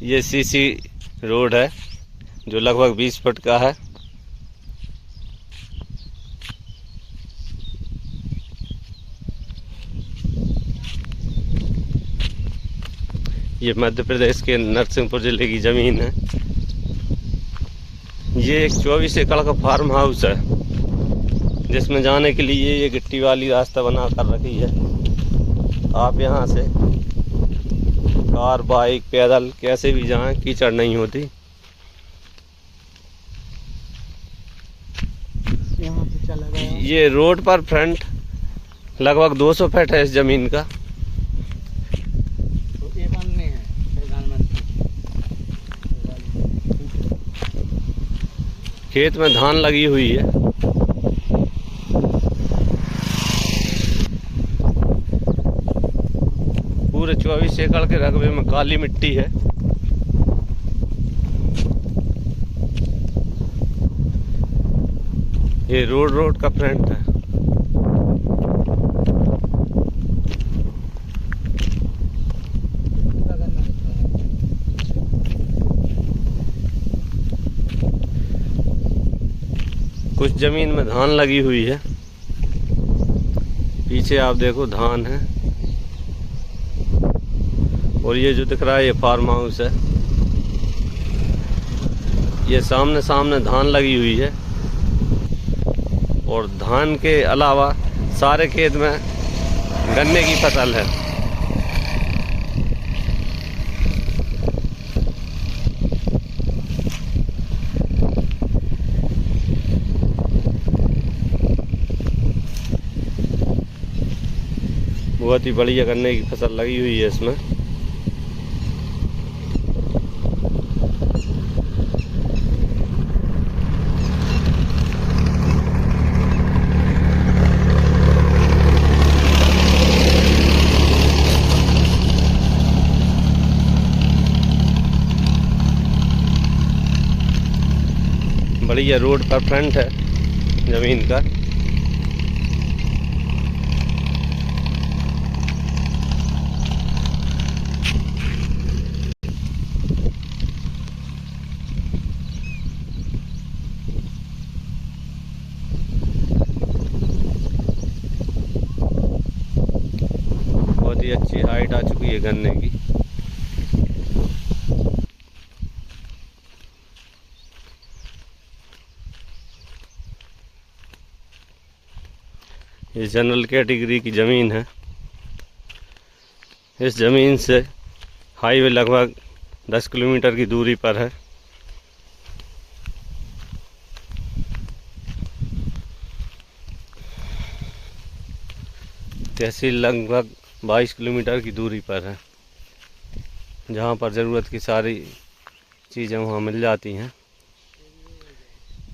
ये CC road है जो लगभग 20 फुट का है। ये मध्य प्रदेश के नरसिंहपुर जिले की ज़मीन है। ये एक 24 एकड़ का फार्म हाउस है जिसमें जाने के लिए ये गिट्टी वाली रास्ता बना कर रखी है। आप यहाँ से कार, बाइक, पैदल कैसे भी जाएं, कीचड़ नहीं होती। यहाँ से चला गया। ये रोड पर फ्रंट लगभग 200 फीट है इस जमीन का। तो ये बनने है प्रधानमंत्री। खेत में धान लगी हुई है। पूरे 24 एकड़ के रकबे में काली मिट्टी है। ये रोड का फ्रंट है। कुछ जमीन में धान लगी हुई है। पीछे आप देखो धान है। और ये जो दिख रहा है ये फार्म हाउस है। ये सामने धान लगी हुई है। और धान के अलावा सारे खेत में गन्ने की फसल है। बहुत ही बढ़िया गन्ने की फसल लगी हुई है इसमें। बढ़िया रोड पर फ्रंट है जमीन का। बहुत ही अच्छी हाइट आ चुकी है गन्ने की। ये जनरल कैटेगरी की ज़मीन है। इस ज़मीन से हाईवे लगभग 10 किलोमीटर की दूरी पर है। तहसील लगभग 22 किलोमीटर की दूरी पर है, जहाँ पर ज़रूरत की सारी चीज़ें वहाँ मिल जाती हैं।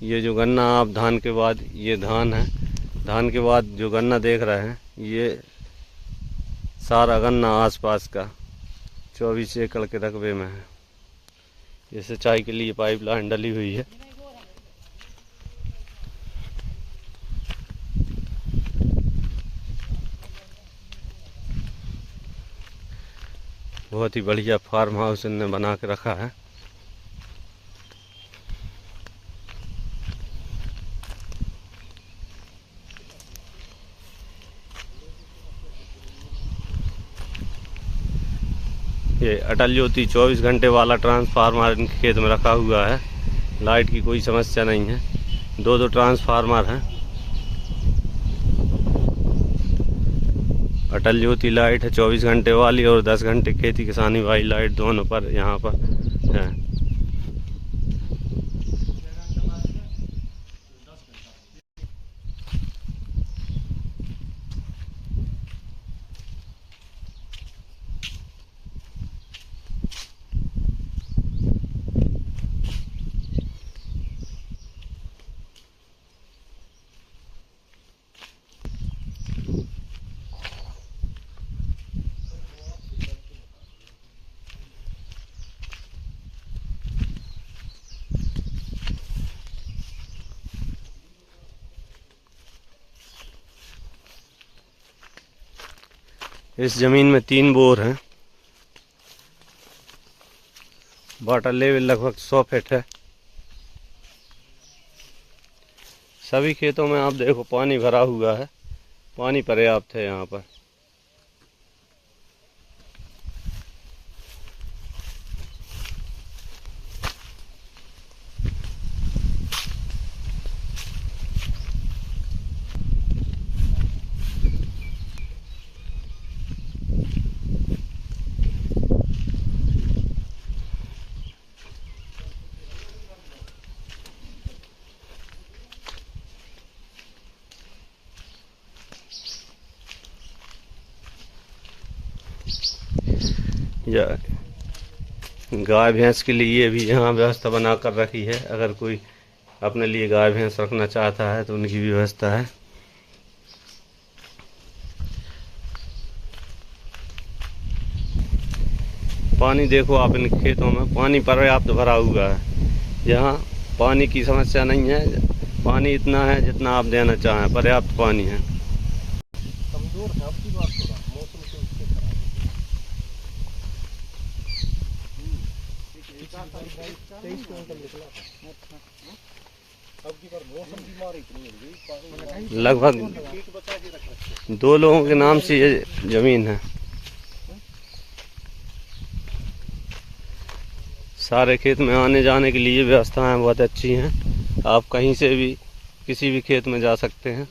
ये जो गन्ना आप धान के बाद, ये धान है। धान के बाद जो गन्ना देख रहे हैं ये सारा गन्ना आसपास का 24 एकड़ के रकबे में है। ये सिंचाई के लिए पाइपलाइन डली हुई है। बहुत ही बढ़िया फार्म हाउस इन्होंने बना के रखा है। ये अटल ज्योति 24 घंटे वाला ट्रांसफार्मर इनके खेत में रखा हुआ है। लाइट की कोई समस्या नहीं है। दो ट्रांसफार्मर हैं। अटल ज्योति लाइट है 24 घंटे वाली, और 10 घंटे खेती किसानी वाली लाइट दोनों पर यहाँ पर है। इस जमीन में 3 बोर हैं। वाटर लेवल लगभग 100 फीट है। सभी खेतों में आप देखो पानी भरा हुआ है, पानी पर्याप्त है यहाँ पर। या गाय भैंस के लिए भी यहाँ व्यवस्था बना कर रखी है। अगर कोई अपने लिए गाय भैंस रखना चाहता है तो उनकी भी व्यवस्था है। पानी देखो आप इन खेतों में पानी पर्याप्त भरा हुआ है। यहाँ पानी की समस्या नहीं है, पानी इतना है जितना आप देना चाहें, पर्याप्त पानी है। कमजोर है आपकी बात, थोड़ा मौसम से उसके लगभग 2 लोगों के नाम से ये जमीन है। सारे खेत में आने जाने के लिए व्यवस्थाएं बहुत अच्छी हैं। आप कहीं से भी किसी भी खेत में जा सकते हैं।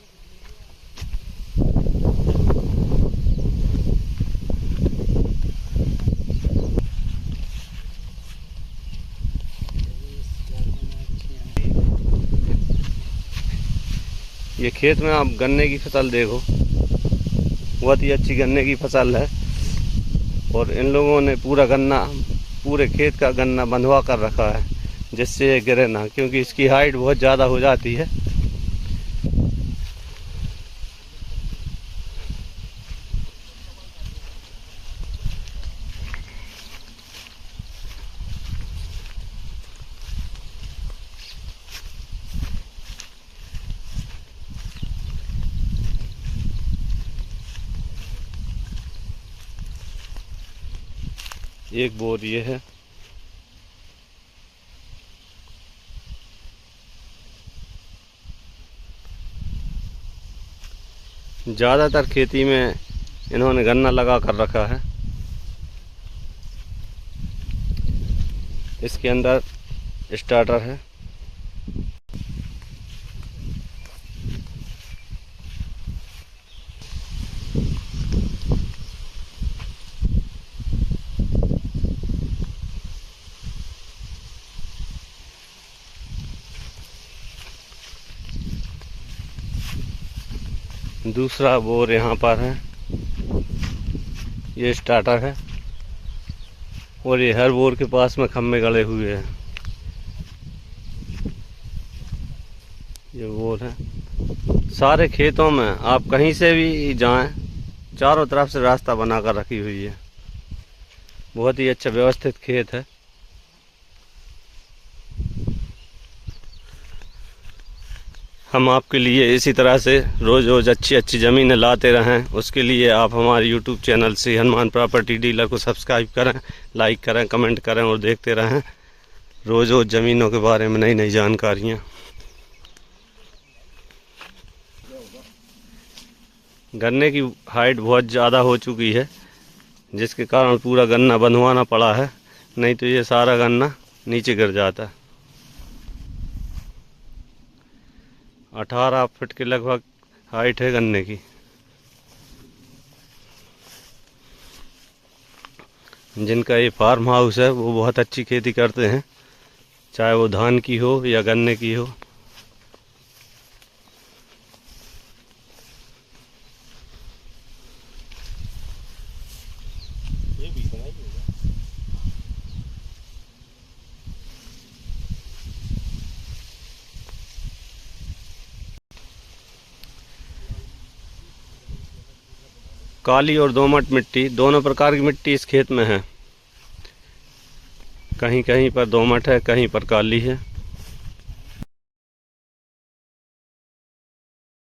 ये खेत में आप गन्ने की फसल देखो, बहुत ही अच्छी गन्ने की फसल है। और इन लोगों ने पूरे खेत का गन्ना बंधवा कर रखा है जिससे ये गिरे ना, क्योंकि इसकी हाइट बहुत ज़्यादा हो जाती है। एक बोर ये है। ज़्यादातर खेती में इन्होंने गन्ना लगा कर रखा है। इसके अंदर स्टार्टर है। दूसरा बोर यहाँ पर है, ये स्टार्टर है। और ये हर बोर के पास में खम्भे गड़े हुए हैं। ये बोर है। सारे खेतों में आप कहीं से भी जाएं, चारों तरफ से रास्ता बनाकर रखी हुई है। बहुत ही अच्छा व्यवस्थित खेत है। हम आपके लिए इसी तरह से रोज़ रोज़ अच्छी ज़मीनें लाते रहें, उसके लिए आप हमारे YouTube चैनल से हनुमान प्रॉपर्टी डीलर को सब्सक्राइब करें, लाइक करें, कमेंट करें और देखते रहें रोज़ रोज़ ज़मीनों के बारे में नई जानकारियाँ। गन्ने की हाइट बहुत ज़्यादा हो चुकी है, जिसके कारण पूरा गन्ना बंधवाना पड़ा है, नहीं तो ये सारा गन्ना नीचे गिर जाता। 18 फीट के लगभग हाइट है गन्ने की। जिनका ये फार्म हाउस है वो बहुत अच्छी खेती करते हैं, चाहे वो धान की हो या गन्ने की हो। ये भी इतना ही होगा। काली और दोमट मिट्टी, दोनों प्रकार की मिट्टी इस खेत में है। कहीं कहीं पर दोमट है, कहीं पर काली है।